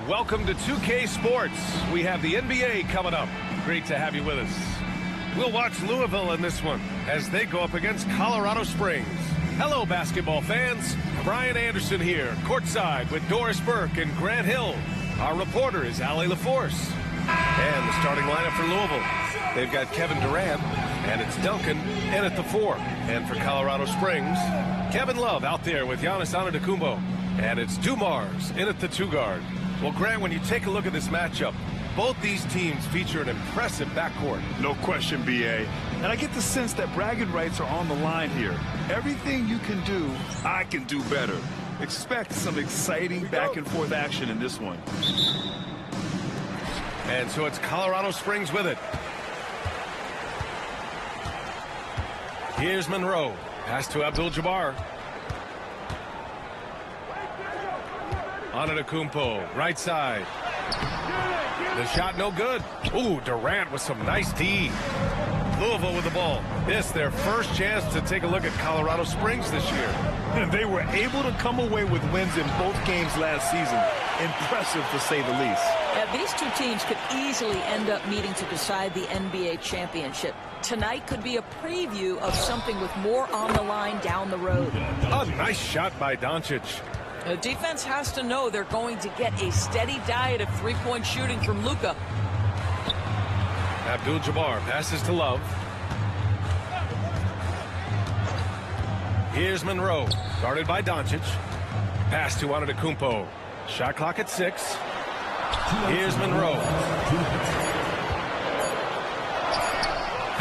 welcome to 2K Sports. We have the NBA coming up. Great to have you with us. We'll watch Louisville in this one as they go up against Colorado Springs. Hello, basketball fans. Brian Anderson here, courtside with Doris Burke and Grant Hill. Our reporter is Allie LaForce. And the starting lineup for Louisville. They've got Kevin Durant, and it's Duncan in at the 4. And for Colorado Springs, Kevin Love out there with Giannis Antetokounmpo. And it's Dumars in at the 2 guard. Well, Grant, when you take a look at this matchup, both these teams feature an impressive backcourt. No question, B.A. And I get the sense that bragging rights are on the line here. Everything you can do, I can do better. Expect some exciting back-and-forth action in this one. And so it's Colorado Springs with it. Here's Monroe. Pass to Abdul-Jabbar. Antetokounmpo, right side. The shot no good. Ooh, Durant with some nice D. Louisville with the ball. This their first chance to take a look at Colorado Springs this year. And they were able to come away with wins in both games last season. Impressive, to say the least. Yeah, these two teams could easily end up meeting to decide the NBA championship. Tonight could be a preview of something with more on the line down the road. A nice shot by Doncic. The defense has to know they're going to get a steady diet of three-point shooting from Luka. Abdul-Jabbar passes to Love. Here's Monroe, guarded by Doncic. Pass to Antetokounmpo. Shot clock at 6. Here's Monroe.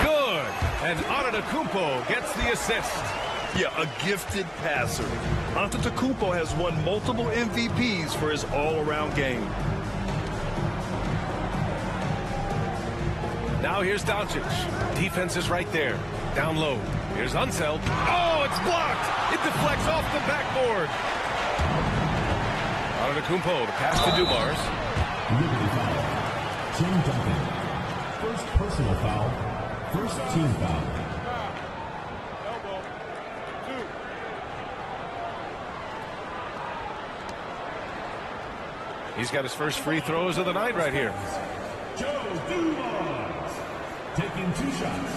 Good. And Antetokounmpo gets the assist. Yeah, a gifted passer. Antetokounmpo has won multiple MVPs for his all-around game. Now here's Doncic. Defense is right there. Down low. Here's Unseld. Oh, it's blocked. It deflects off the backboard. Antetokounmpo, the pass to Dumars. Liberty foul. Tim Duncan. First personal foul. First team foul. He's got his first free throws of the night right here. Joe Dumars taking 2 shots.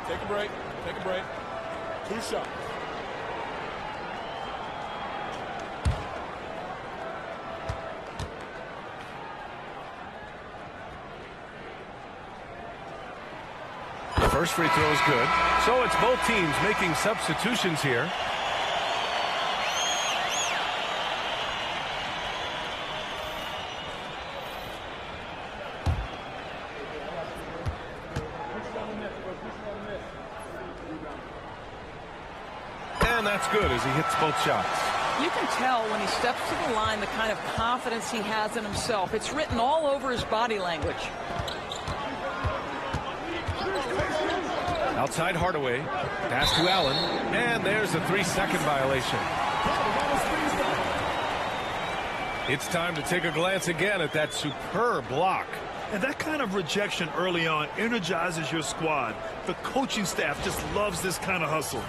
Take a break. Take a break. 2 shots. The first free throw is good. So it's both teams making substitutions here. And that's good as he hits both shots. You can tell when he steps to the line the kind of confidence he has in himself. It's written all over his body language. Outside Hardaway. Pass to Allen. And there's a 3-second violation. It's time to take a glance again at that superb block. And that kind of rejection early on energizes your squad. The coaching staff just loves this kind of hustle.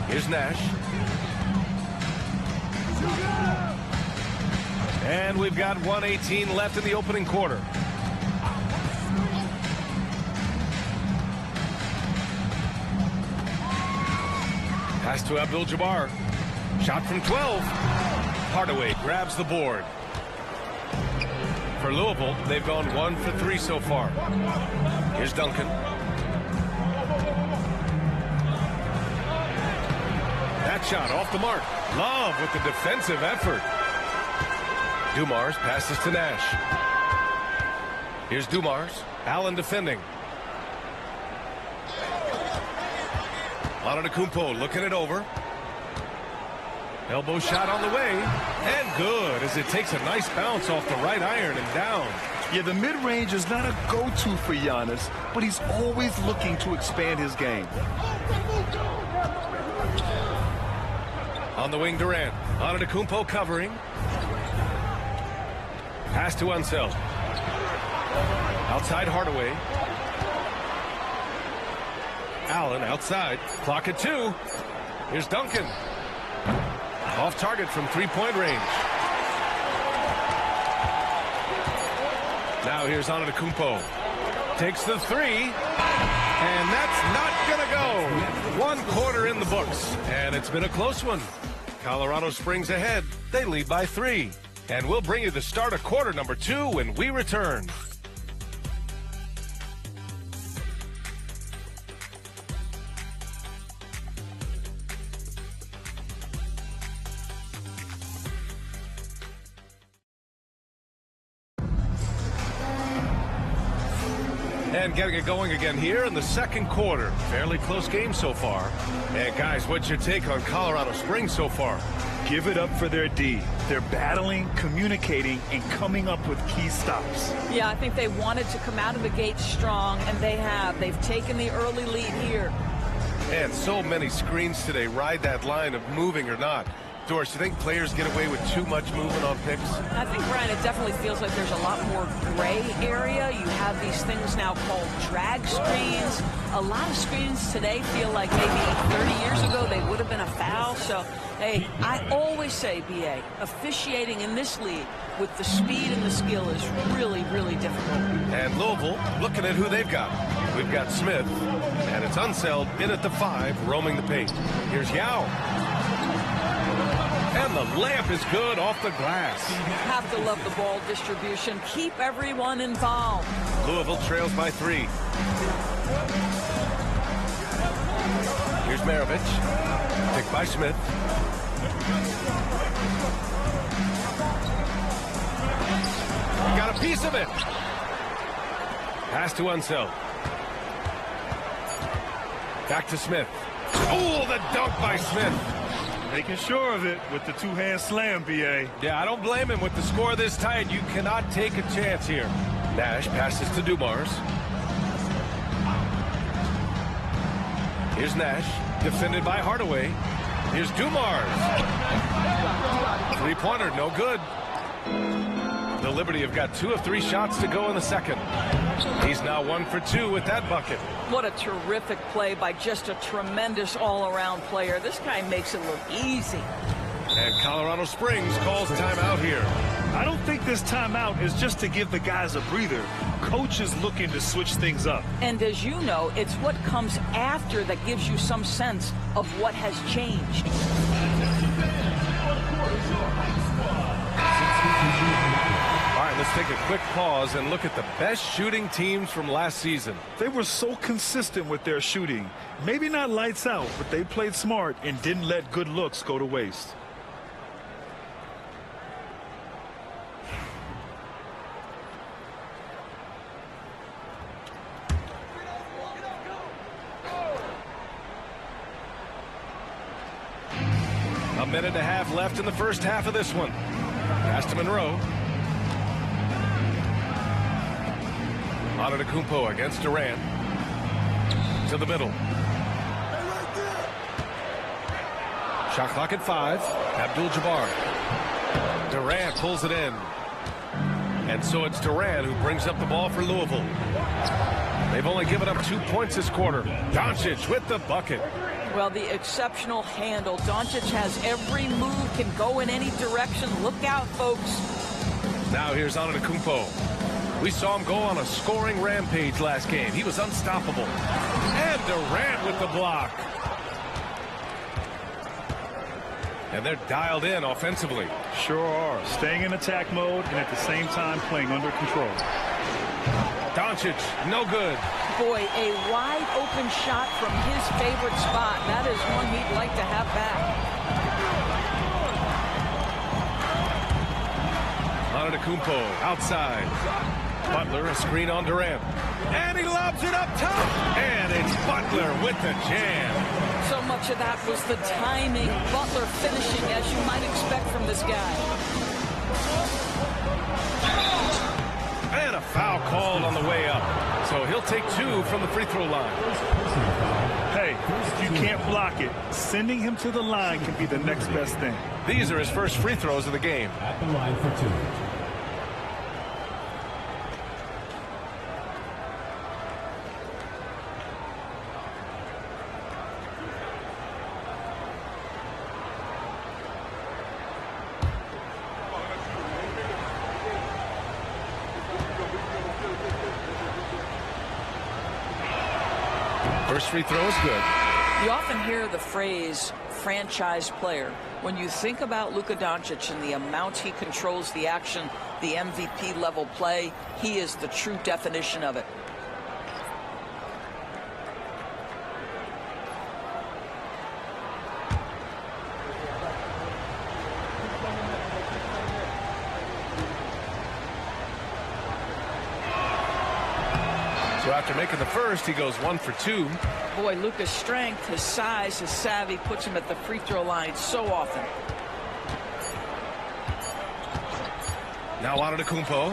Here's Nash. And we've got 1:18 left in the opening quarter. Pass to Abdul-Jabbar. Shot from 12. Hardaway grabs the board. For Louisville, they've gone 1 for 3 so far. Here's Duncan. That shot off the mark. Love with the defensive effort. Dumars passes to Nash. Here's Dumars. Allen defending. Antetokounmpo looking it over. Elbow shot on the way. And good as it takes a nice bounce off the right iron and down. Yeah, the mid-range is not a go-to for Giannis, but he's always looking to expand his game. On the wing, Durant. Antetokounmpo covering. Pass to Unseld. Outside Hardaway. Allen outside. Clock at 2. Here's Duncan. Off target from three-point range. Now here's Antetokounmpo. Takes the 3. And that's not going to go. 1 quarter in the books. And it's been a close one. Colorado Springs ahead. They lead by 3. And we'll bring you the start of quarter number 2 when we return. And getting it going again here in the second quarter. Fairly close game so far. And guys, what's your take on Colorado Springs so far? Give it up for their D. They're battling, communicating, and coming up with key stops. Yeah, I think they wanted to come out of the gate strong, and they have. They've taken the early lead here. And so many screens today ride that line of moving or not. Doris, you think players get away with too much movement on picks? I think, Brian, it definitely feels like there's a lot more gray area. You have these things now called drag screens. A lot of screens today feel like maybe 30 years ago they would have been a foul. So, hey, I always say, BA, officiating in this league with the speed and the skill is really, really difficult. And Louisville, looking at who they've got. We've got Smith, and it's Unseld in at the 5, roaming the paint. Here's Yao. And the layup is good off the glass. Have to love the ball distribution. Keep everyone involved. Louisville trails by 3. Here's Maravich. Picked by Smith. Got a piece of it. Pass to Unseld. Back to Smith. Oh, the dunk by Smith. Making sure of it with the two-hand slam, BA. Yeah, I don't blame him. With the score this tight, you cannot take a chance here. Nash passes to Dumars. Here's Nash, defended by Hardaway. Here's Dumars. Three-pointer, no good. The Liberty have got 2 of 3 shots to go in the second. He's now 1 for 2 with that bucket. What a terrific play by just a tremendous all-around player. This guy makes it look easy. And Colorado Springs calls timeout here. I don't think this timeout is just to give the guys a breather. Coach is looking to switch things up. And as you know, it's what comes after that gives you some sense of what has changed. All right, let's take a quick pause and look at the best shooting teams from last season. They were so consistent with their shooting. Maybe not lights out, but they played smart and didn't let good looks go to waste. A minute and a half left in the first half of this one. Pass to Monroe. Antetokounmpo against Durant. To the middle. Shot clock at 5. Abdul-Jabbar. Durant pulls it in. And so it's Durant who brings up the ball for Louisville. They've only given up 2 points this quarter. Doncic with the bucket. Well, the exceptional handle. Doncic has every move, can go in any direction. Look out, folks. Now here's Antetokounmpo. We saw him go on a scoring rampage last game. He was unstoppable. And Durant with the block. And they're dialed in offensively. Sure are. Staying in attack mode and at the same time playing under control. Doncic, no good. Boy, a wide open shot from his favorite spot. That is one he'd like to have back. Antetokounmpo outside. Butler, a screen on Durant. And he lobs it up top. And it's Butler with the jam. So much of that was the timing. Butler finishing as you might expect from this guy. And a foul called on the way up. So he'll take 2 from the free throw line. Hey, if you can't block it, sending him to the line can be the next best thing. These are his first free throws of the game. At the line for 2. First free throw is good. You often hear the phrase franchise player. When you think about Luka Doncic and the amount he controls the action, the MVP level play, he is the true definition of it. So after making the first, he goes 1 for 2. Boy, Luka's strength, his size, his savvy puts him at the free throw line so often. Now Antetokounmpo.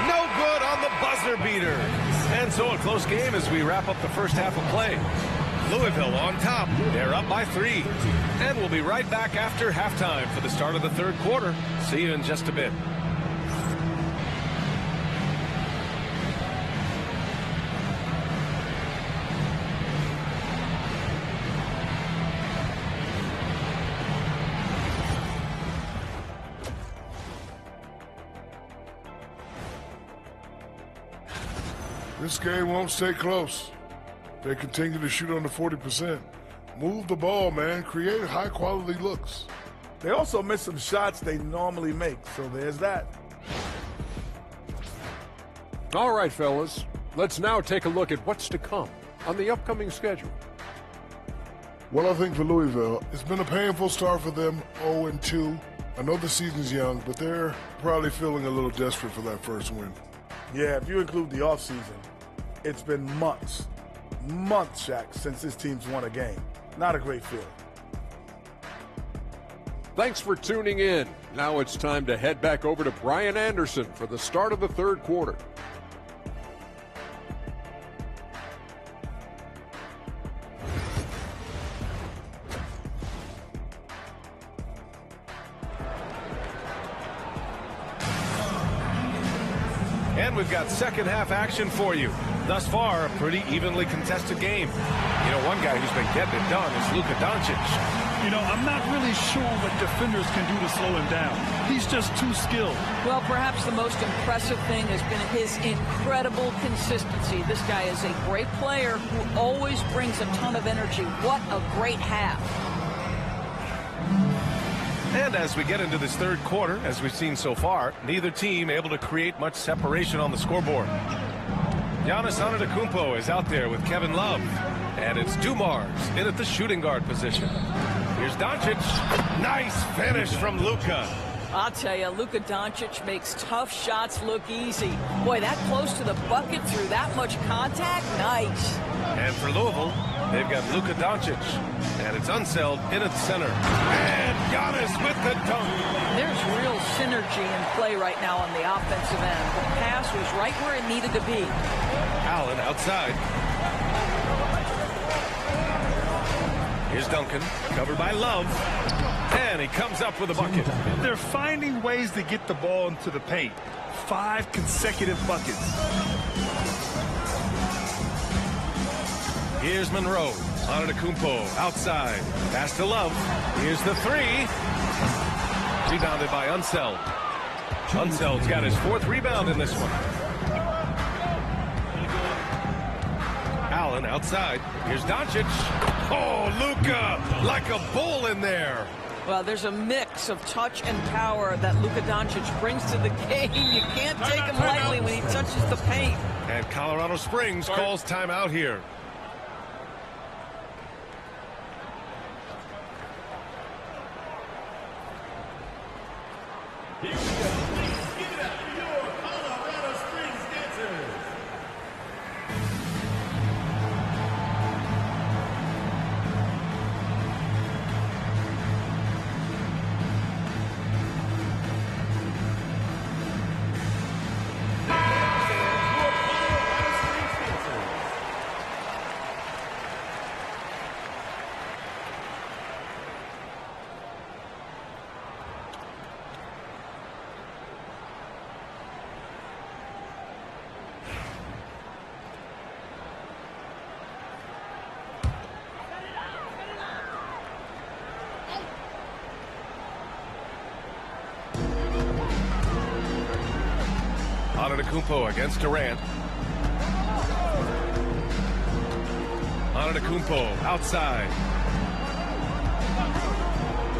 No good on the buzzer beater. And so a close game as we wrap up the first half of play. Louisville on top. They're up by 3. And we'll be right back after halftime for the start of the third quarter. See you in just a bit. This game won't stay close. They continue to shoot under 40%. Move the ball, man. Create high-quality looks. They also miss some shots they normally make, so there's that. All right, fellas. Let's now take a look at what's to come on the upcoming schedule. Well, I think for Louisville, it's been a painful start for them, 0-2. I know the season's young, but they're probably feeling a little desperate for that first win. Yeah, if you include the offseason, it's been months, Shaq, since this team's won a game. Not a great feeling. Thanks for tuning in. Now it's time to head back over to Brian Anderson for the start of the third quarter. And we've got second half action for you. Thus far, a pretty evenly contested game. You know, one guy who's been getting it done is Luka Doncic. You know, I'm not really sure what defenders can do to slow him down. He's just too skilled. Well, perhaps the most impressive thing has been his incredible consistency. This guy is a great player who always brings a ton of energy. What a great half. And as we get into this third quarter, as we've seen so far, neither team able to create much separation on the scoreboard. Giannis Antetokounmpo is out there with Kevin Love. And it's Dumars in at the shooting guard position. Here's Doncic. Nice finish from Luka. I'll tell you, Luka Doncic makes tough shots look easy. Boy, that close to the bucket through that much contact, nice. And for Louisville, they've got Luka Doncic. And it's Unseld in at center. And Giannis with the dunk. There's real synergy in play right now on the offensive end. The pass was right where it needed to be. Allen outside. Here's Duncan, covered by Love. And he comes up with a bucket. They're finding ways to get the ball into the paint. 5 consecutive buckets. Here's Monroe. Antetokounmpo outside. Pass to Love. Here's the 3. Rebounded by Unseld. Unseld's got his 4th rebound in this one. Allen outside. Here's Doncic. Oh, Luka, like a bull in there. Well, there's a mix of touch and power that Luka Doncic brings to the game. You can't take him lightly when he touches the paint. And Colorado Springs calls timeout here. Antetokounmpo against Durant. Antetokounmpo outside.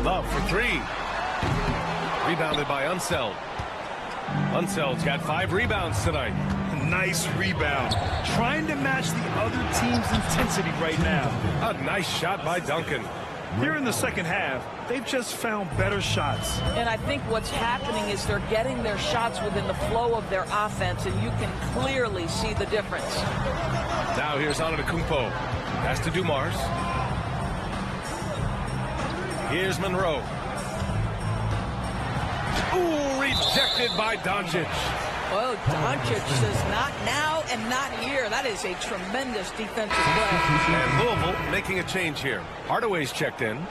Love for three. Rebounded by Unseld. Unseld's got 5 rebounds tonight. Nice rebound. Trying to match the other team's intensity right now. A nice shot by Duncan. Here in the second half, they've just found better shots. And I think what's happening is they're getting their shots within the flow of their offense, and you can clearly see the difference. Now here's Antetokounmpo. Pass to Dumars. Here's Monroe. Ooh, rejected by Doncic. Well, Doncic says not now and not here. That is a tremendous defensive play. And Louisville making a change here. Hardaway's checked in.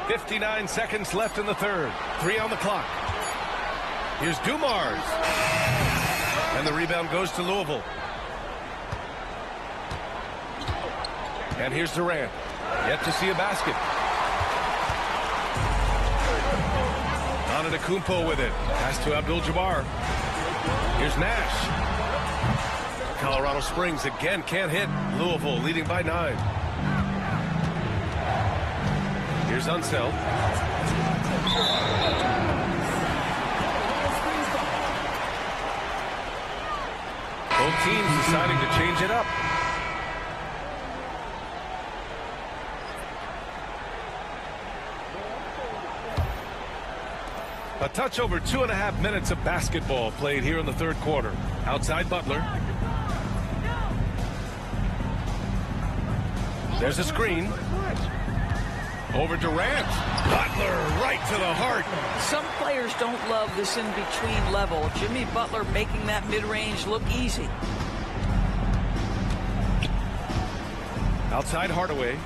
.59 seconds left in the third. 3 on the clock. Here's Dumars. And the rebound goes to Louisville. And here's Durant. Yet to see a basket. Antetokounmpo with it. Pass to Abdul-Jabbar. Here's Nash. Colorado Springs again can't hit. Louisville leading by 9. Here's Unseld. Both teams deciding to change it up. A touch over 2.5 minutes of basketball played here in the third quarter. Outside Butler. There's a screen. Over Durant. Butler right to the heart. Some players don't love this in-between level. Jimmy Butler making that mid-range look easy. Outside Hardaway.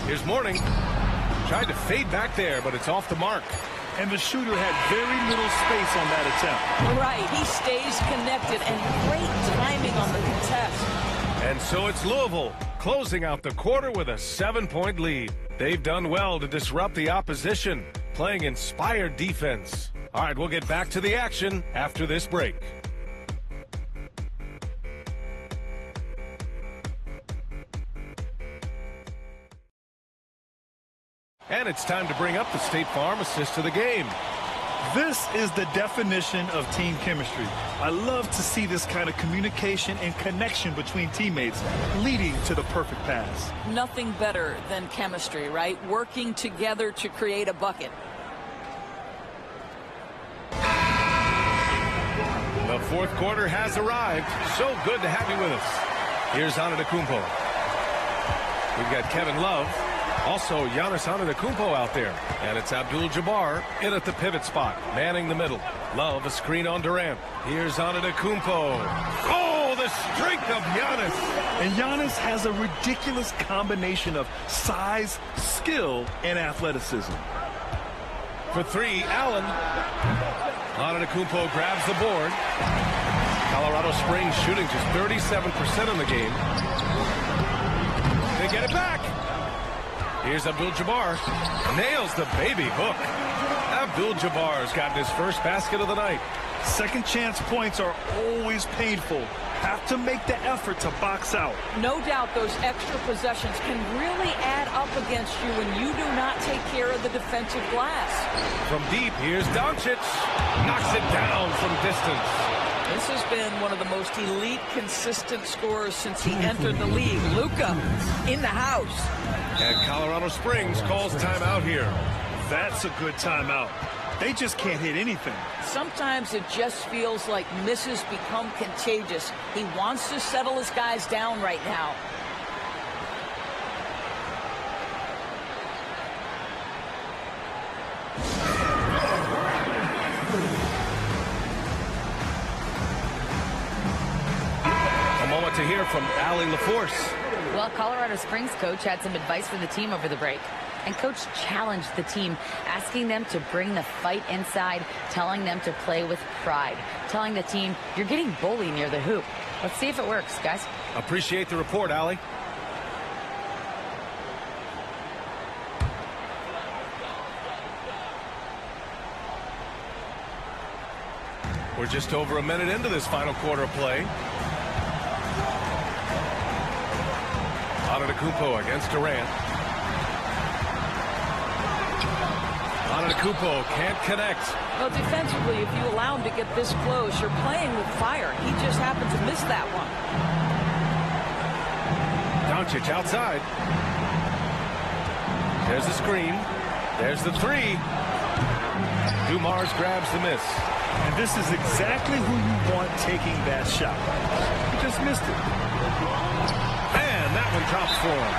Here's Mourning. Tried to fade back there, but it's off the mark. And the shooter had very little space on that attempt. Right, he stays connected, and great timing on the contest. And so it's Louisville closing out the quarter with a 7-point lead. They've done well to disrupt the opposition, playing inspired defense. All right, we'll get back to the action after this break. And it's time to bring up the State Farm assist of the game. This is the definition of team chemistry. I love to see this kind of communication and connection between teammates leading to the perfect pass. Nothing better than chemistry, right? Working together to create a bucket. The fourth quarter has arrived. So good to have you with us. Here's Antetokounmpo. We've got Kevin Love. Also, Giannis Antetokounmpo out there. And it's Abdul-Jabbar in at the pivot spot, manning the middle. Love a screen on Durant. Here's Antetokounmpo. Oh, the strength of Giannis. And Giannis has a ridiculous combination of size, skill, and athleticism. For 3, Allen. Antetokounmpo grabs the board. Colorado Springs shooting just 37% in the game. They get it back. Here's Abdul-Jabbar. Nails the baby hook. Abdul-Jabbar's gotten his first basket of the night. Second chance points are always painful. Have to make the effort to box out. No doubt those extra possessions can really add up against you when you do not take care of the defensive glass. From deep, here's Doncic. Knocks it down from distance. This has been one of the most elite, consistent scorers since he entered the league. Luka in the house. And Colorado Springs calls timeout here. That's a good timeout. They just can't hit anything. Sometimes it just feels like misses become contagious. He wants to settle his guys down right now. A moment to hear from Allie LaForce. Well, Colorado Springs coach had some advice for the team over the break. And coach challenged the team, asking them to bring the fight inside, telling them to play with pride, telling the team, you're getting bullied near the hoop. Let's see if it works, guys. Appreciate the report, Allie. We're just over a minute into this final quarter of play. Antetokounmpo against Durant. Antetokounmpo can't connect. Well, defensively, if you allow him to get this close, you're playing with fire. He just happened to miss that one. Doncic outside. There's the screen. There's the three. Dumars grabs the miss. And this is exactly who you want taking that shot. He just missed it. And that one drops for him.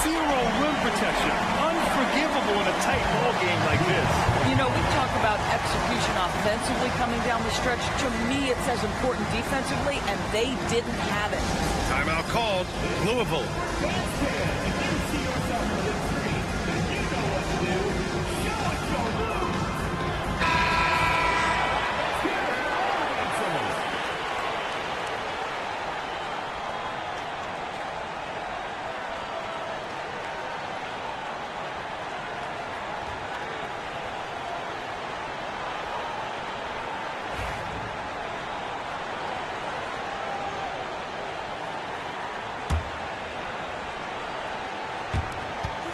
Zero rim protection. Unforgivable in a tight ball game like this. You know, we talk about execution offensively coming down the stretch. To me, it's as important defensively, and they didn't have it. Timeout called. Louisville.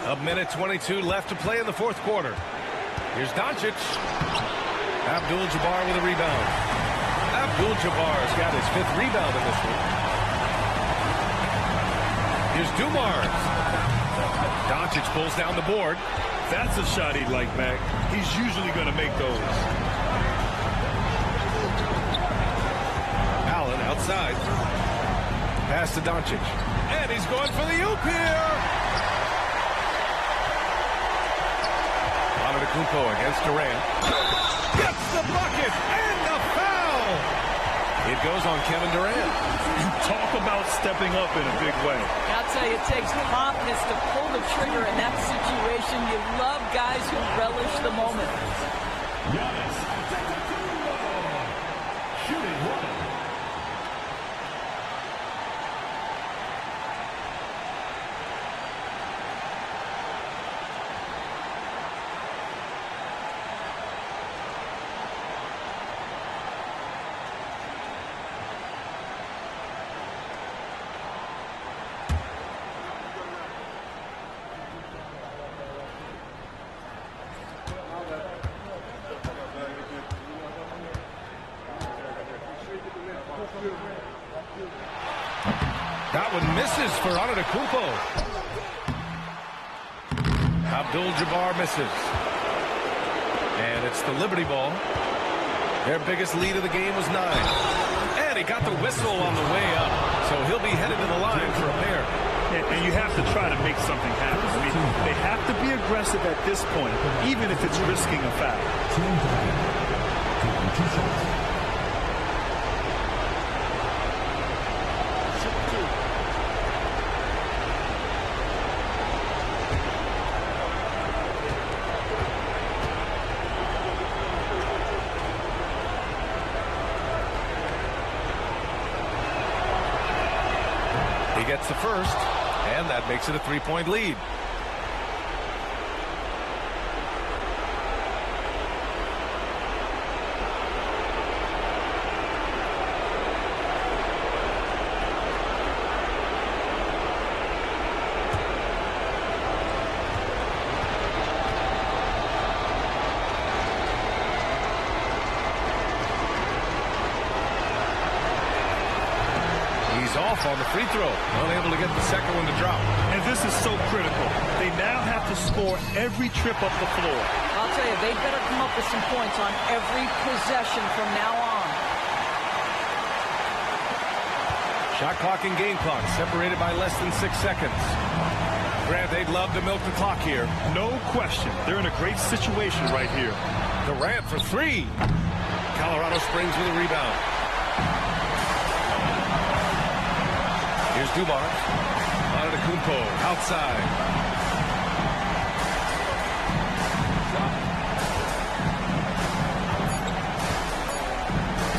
A minute 22 left to play in the fourth quarter. Here's Doncic. Abdul-Jabbar with a rebound. Abdul-Jabbar's got his 5th rebound in this one. Here's Dumars. Doncic pulls down the board. That's a shot he'd like back. He's usually going to make those. Allen outside. Pass to Doncic. And he's going for the oop here. Antetokounmpo against Durant. Gets the bucket and the foul. It goes on Kevin Durant. Talk about stepping up in a big way. I'll tell you, it takes confidence to pull the trigger in that situation. You love guys who relish the moment. Giannis shooting one. That one misses for Antetokounmpo. Abdul-Jabbar misses. And it's the Liberty ball. Their biggest lead of the game was 9. And he got the whistle on the way up. So he'll be headed to the line for a pair. And you have to try to make something happen. I mean, they have to be aggressive at this point, even if it's risking a foul. He gets the first, and that makes it a 3-point lead. Off on the free throw, unable to get the second one to drop. And this is so critical. They now have to score every trip up the floor. I'll tell you, they better come up with some points on every possession from now on. Shot clock and game clock separated by less than 6 seconds. Grant, they'd love to milk the clock here. No question. They're in a great situation right here. Durant for 3. Colorado Springs with a rebound. Here's Dumars. Antetokounmpo outside.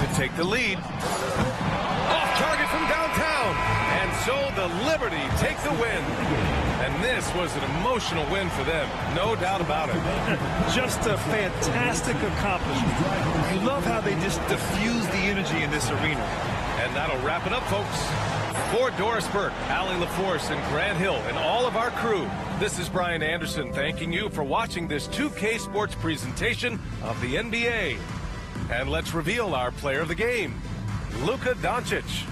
To take the lead. Off target from downtown. And so the Liberty take the win. And this was an emotional win for them, no doubt about it. Just a fantastic accomplishment. You love how they just diffuse the energy in this arena. And that'll wrap it up, folks. For Doris Burke, Allie LaForce, and Grant Hill, and all of our crew, this is Brian Anderson thanking you for watching this 2K Sports presentation of the NBA. And let's reveal our player of the game, Luka Doncic.